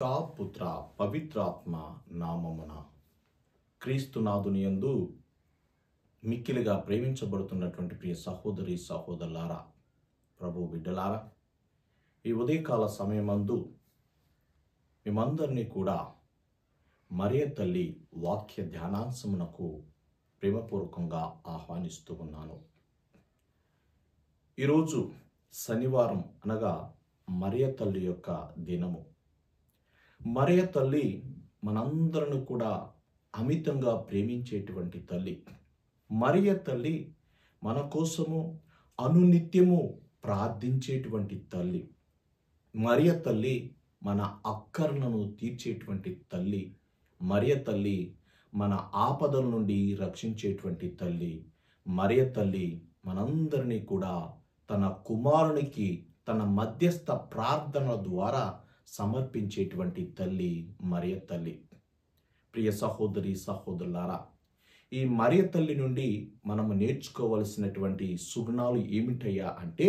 పుత్ర పవిత్రాత్మ నామమున క్రీస్తునాథుని యందు మిక్కిలిగా ప్రేమించబడుతున్నటువంటి ప్రియ సహోదరి సహోదరులారా, ప్రభు బిడ్డలారా, ఈ ఉదయకాల సమయమందు మేమందరినీ కూడా మరియ తల్లి వాక్య ధ్యానాంశమునకు ప్రేమపూర్వకంగా ఆహ్వానిస్తూ ఉన్నాను. ఈరోజు శనివారం అనగా మరియ తల్లి యొక్క దినము. మరియ తల్లి మనందరిని కూడా అమితంగా ప్రేమించేటువంటి తల్లి. మరియ తల్లి మన కోసము అనునిత్యము ప్రార్థించేటువంటి తల్లి. మరియ తల్లి మన అక్కర్లను తీర్చేటువంటి తల్లి. మరియ తల్లి మన ఆపదల నుండి రక్షించేటువంటి తల్లి. మరియ తల్లి మనందరినీ కూడా తన కుమారునికి తన మధ్యస్థ ప్రార్థన ద్వారా సమర్పించేటువంటి తల్లి మరియ తల్లి. ప్రియ సహోదరి సహోదరులారా, ఈ మరియ తల్లి నుండి మనము నేర్చుకోవలసినటువంటి సుగుణాలు ఏమిటయ్యా అంటే,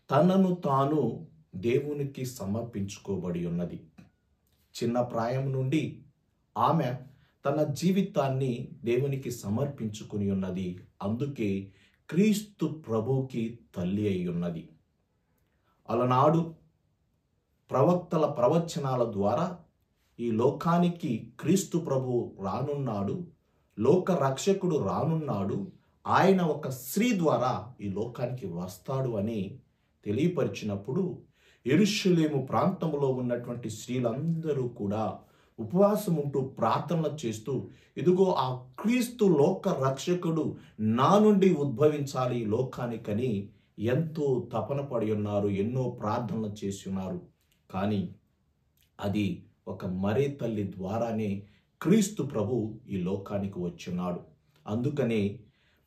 తనను తాను దేవునికి సమర్పించుకోబడి ఉన్నది. చిన్న ప్రాయం నుండి ఆమె తన జీవితాన్ని దేవునికి సమర్పించుకుని ఉన్నది. అందుకే క్రీస్తు ప్రభువుకి తల్లి అయి ఉన్నది. అలనాడు ప్రవక్తల ప్రవచనాల ద్వారా ఈ లోకానికి క్రీస్తు ప్రభువు రానున్నాడు, లోక రక్షకుడు రానున్నాడు, ఆయన ఒక స్త్రీ ద్వారా ఈ లోకానికి వస్తాడు అని తెలియపరిచినప్పుడు యెరూషలేము ప్రాంతంలో ఉన్నటువంటి స్త్రీలందరూ కూడా ఉపవాసం ఉంటూ ప్రార్థనలు చేస్తూ, ఇదిగో ఆ క్రీస్తు లోక రక్షకుడు నా నుండి ఉద్భవించాలి ఈ లోకానికని ఎంతో తపన పడి ఉన్నారు, ఎన్నో ప్రార్థనలు చేసి ఉన్నారు. కానీ అది ఒక మరియ తల్లి ద్వారానే క్రీస్తు ప్రభు ఈ లోకానికి వచ్చున్నాడు. అందుకనే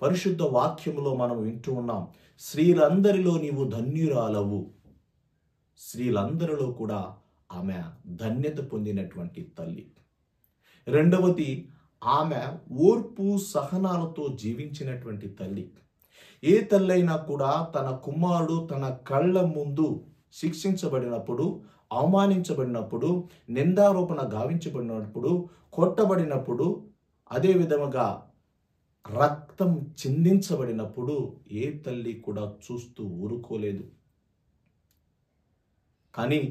పరిశుద్ధ వాక్యములో మనం వింటూ ఉన్నాం, స్త్రీలందరిలో నీవు ధన్యురాలవు. స్త్రీలందరిలో కూడా ఆమె ధన్యత పొందినటువంటి తల్లి. రెండవది, ఆమె ఓర్పు సహనాలతో జీవించినటువంటి తల్లి. ఏ తల్లైనా కూడా తన కుమారుడు తన కళ్ళ ముందు శిక్షించబడినప్పుడు, అవమానించబడినప్పుడు, నిందారోపణ గావించబడినప్పుడు, కొట్టబడినప్పుడు, అదే విధముగా రక్తం చిందించబడినప్పుడు ఏ తల్లి కూడా చూస్తూ ఊరుకోలేదు. కానీ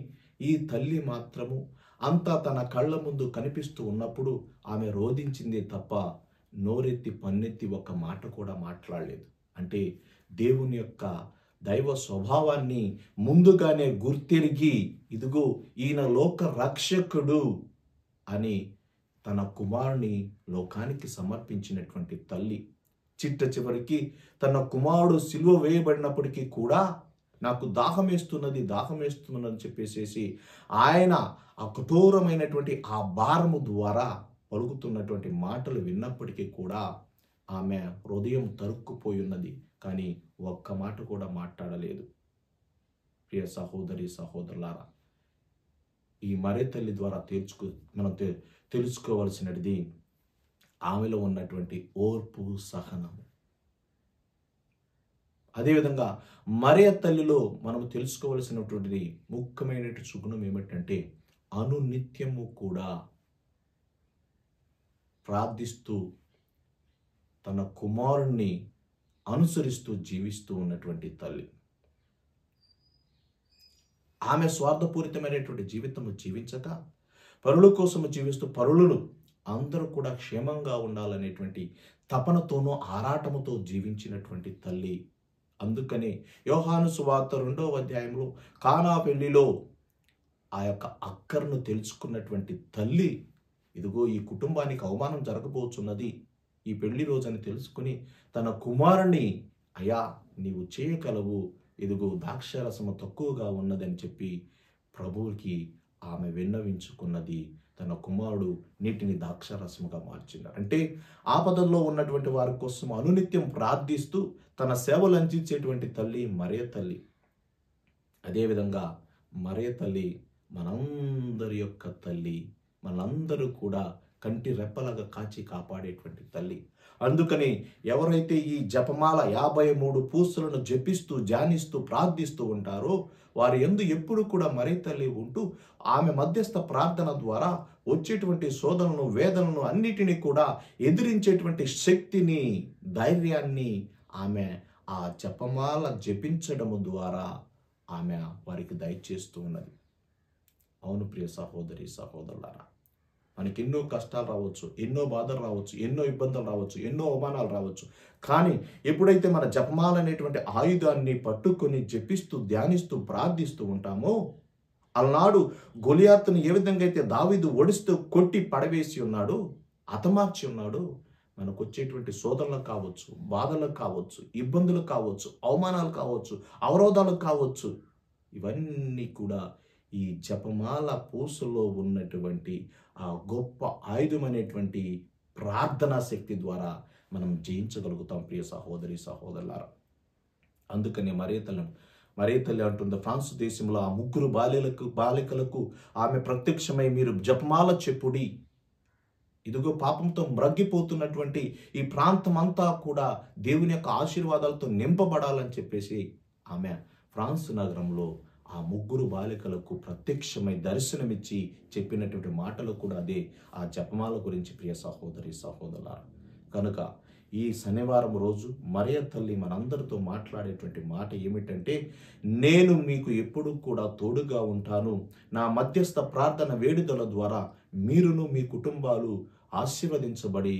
ఈ తల్లి మాత్రము అంతా తన కళ్ళ ముందు కనిపిస్తూ ఉన్నప్పుడు ఆమె రోధించిందే తప్ప నోరెత్తి పన్నెత్తి ఒక మాట కూడా మాట్లాడలేదు. అంటే దేవుని యొక్క దైవ స్వభావాన్ని ముందుగానే గుర్తెరిగి, ఇదిగో ఈయన లోక రక్షకుడు అని తన కుమారుని లోకానికి సమర్పించినటువంటి తల్లి. చిట్ట చివరికి తన కుమారుడు సిలువ వేయబడినప్పటికీ కూడా నాకు దాహమేస్తున్నది అని చెప్పేసి ఆయన ఆ కఠోరమైనటువంటి ఆ భారము ద్వారా పలుకుతున్నటువంటి మాటలు విన్నప్పటికీ కూడా ఆమె హృదయం తరుక్కుపోయి ఉన్నది. కానీ ఒక్క మాట కూడా మాట్లాడలేదు. ప్రియ సహోదరి సహోదరులారా, ఈ మరియ తల్లి ద్వారా మనం తెలుసుకోవలసినది ఆమెలో ఉన్నటువంటి ఓర్పు సహనము. అదేవిధంగా మరియ తల్లిలో మనం తెలుసుకోవలసినటువంటిది ముఖ్యమైనటువంటి సుగుణం ఏమిటంటే, అనునిత్యము కూడా ప్రార్థిస్తూ తన కుమారుణ్ణి అనుసరిస్తూ జీవిస్తూ ఉన్నటువంటి తల్లి. ఆమె స్వార్థపూరితమైనటువంటి జీవితము జీవించక పరుల కోసము జీవిస్తూ పరులను అందరూ కూడా క్షేమంగా ఉండాలనేటువంటి తపనతోనూ ఆరాటముతో జీవించినటువంటి తల్లి. అందుకనే యోహాను సువార్త 2వ అధ్యాయంలో కానా పెళ్లిలో ఆ యొక్క అక్కర్ను తెలుసుకున్నటువంటి తల్లి, ఇదిగో ఈ కుటుంబానికి అవమానం జరగబోతున్నది ఈ పెళ్లి రోజని తెలుసుకుని తన కుమారుని, అయ్యా నీవు చేయగలవు, ఇదిగో ద్రాక్షారసము తక్కువగా ఉన్నదని చెప్పి ప్రభువుకి ఆమె విన్నవించుకున్నది. తన కుమారుడు నీటిని ద్రాక్షారసముగా మార్చినాడు. అంటే ఆపదల్లో ఉన్నటువంటి వారి కోసం అనునిత్యం ప్రార్థిస్తూ తన సేవలు అందించేటువంటి తల్లి మరియ తల్లి. అదేవిధంగా మరియ తల్లి మనందరి యొక్క తల్లి. మనందరూ కూడా కంటి రెప్పలాగా కాచి కాపాడేటువంటి తల్లి. అందుకని ఎవరైతే ఈ జపమాల 53 పూసలను జపిస్తూ ధ్యానిస్తూ ప్రార్థిస్తూ ఉంటారో వారి యందు ఎప్పుడు కూడా మరీ తల్లి ఉంటూ ఆమె మధ్యస్థ ప్రార్థన ద్వారా వచ్చేటువంటి శోధనలను వేదనలను అన్నిటినీ కూడా ఎదిరించేటువంటి శక్తిని, ధైర్యాన్ని ఆమె ఆ జపమాల జపించడము ద్వారా ఆమె వారికి దయచేస్తూ ఉన్నది. అవును ప్రియ సహోదరి సహోదరులారా, మనకి ఎన్నో కష్టాలు రావచ్చు, ఎన్నో బాధలు రావచ్చు, ఎన్నో ఇబ్బందులు రావచ్చు, ఎన్నో అవమానాలు రావచ్చు. కానీ ఎప్పుడైతే మన జపమాల అనేటువంటి ఆయుధాన్ని పట్టుకొని జపిస్తూ ధ్యానిస్తూ ప్రార్థిస్తూ ఉంటామో, అలనాడు గొలియాతును ఏ విధంగా అయితే దావీదు ఒడిస్తూ కొట్టి పడవేసి ఉన్నాడు, హతమార్చి ఉన్నాడు, మనకు వచ్చేటువంటి శోధనలు కావచ్చు, బాధలు కావచ్చు, ఇబ్బందులు కావచ్చు, అవమానాలు కావచ్చు, అవరోధాలు కావచ్చు, ఇవన్నీ కూడా ఈ జపమాల పూసలో ఉన్నటువంటి ఆ గొప్ప ఆయుధమైనటువంటి ప్రార్థనా శక్తి ద్వారా మనం జయించగలుగుతాం ప్రియ సహోదరి సహోదరులారా. అందుకని మరీ తల్లి అంటుంది, ఫ్రాన్స్ దేశంలో ఆ 3 బాలికలకు ఆమె ప్రత్యక్షమై మీరు జపమాల చెప్పుడి, ఇదిగో పాపంతో మ్రగ్గిపోతున్నటువంటి ఈ ప్రాంతం అంతా కూడా దేవుని యొక్క ఆశీర్వాదాలతో నింపబడాలని చెప్పేసి ఆమె ఫ్రాన్స్ నగరంలో ఆ 3 బాలికలకు ప్రత్యక్షమై దర్శనమిచ్చి చెప్పినటువంటి మాటలు కూడా అదే ఆ జపమాల గురించి ప్రియ సహోదరి సహోదరులారా. కనుక ఈ శనివారం రోజు మరియ తల్లి మనందరితో మాట్లాడేటువంటి మాట ఏమిటంటే, నేను మీకు ఎప్పుడు కూడా తోడుగా ఉంటాను, నా మధ్యస్థ ప్రార్థన వేడుదల ద్వారా మీరును మీ కుటుంబాలు ఆశీర్వదించబడి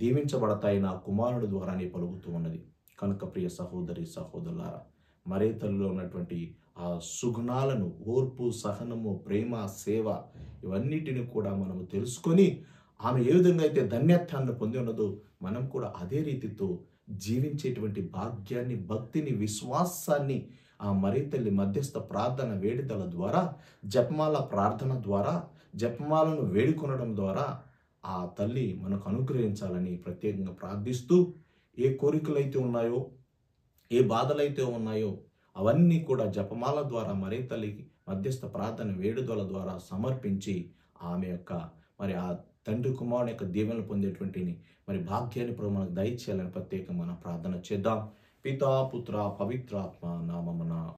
దీవించబడతాయి నా కుమారుడు ద్వారానే పలుకుతూ ఉన్నది. కనుక ప్రియ సహోదరి సహోదరులారా, మరియ తల్లిలో ఉన్నటువంటి ఆ సుగుణాలను, ఓర్పు, సహనము, ప్రేమ, సేవ, ఇవన్నిటిని కూడా మనము తెలుసుకొని ఆమె ఏ విధంగా అయితే ధన్యత్వాన్ని పొంది ఉన్నదో మనం కూడా అదే రీతితో జీవించేటువంటి భాగ్యాన్ని, భక్తిని, విశ్వాసాన్ని ఆ మరీ తల్లి మధ్యస్థ ప్రార్థన వేడుదల ద్వారా, జపమాల ప్రార్థన ద్వారా, జపమాలను వేడుకొనడం ద్వారా ఆ తల్లి మనకు అనుగ్రహించాలని ప్రత్యేకంగా ప్రార్థిస్తూ, ఏ కోరికలైతే ఉన్నాయో, ఏ బాధలైతే ఉన్నాయో అవన్నీ కూడా జపమాల ద్వారా మరీ తల్లికి మధ్యస్థ ప్రార్థన వేడుదల ద్వారా సమర్పించి ఆమె యొక్క ఆ తండ్రి కుమారుని యొక్క దీవెనలు పొందేటువంటి భాగ్యాన్ని ప్రభు మనకు దయచేయాలని ప్రత్యేకంగా మనం ప్రార్థన చేద్దాం. పితా పుత్ర పవిత్రాత్మ నామమున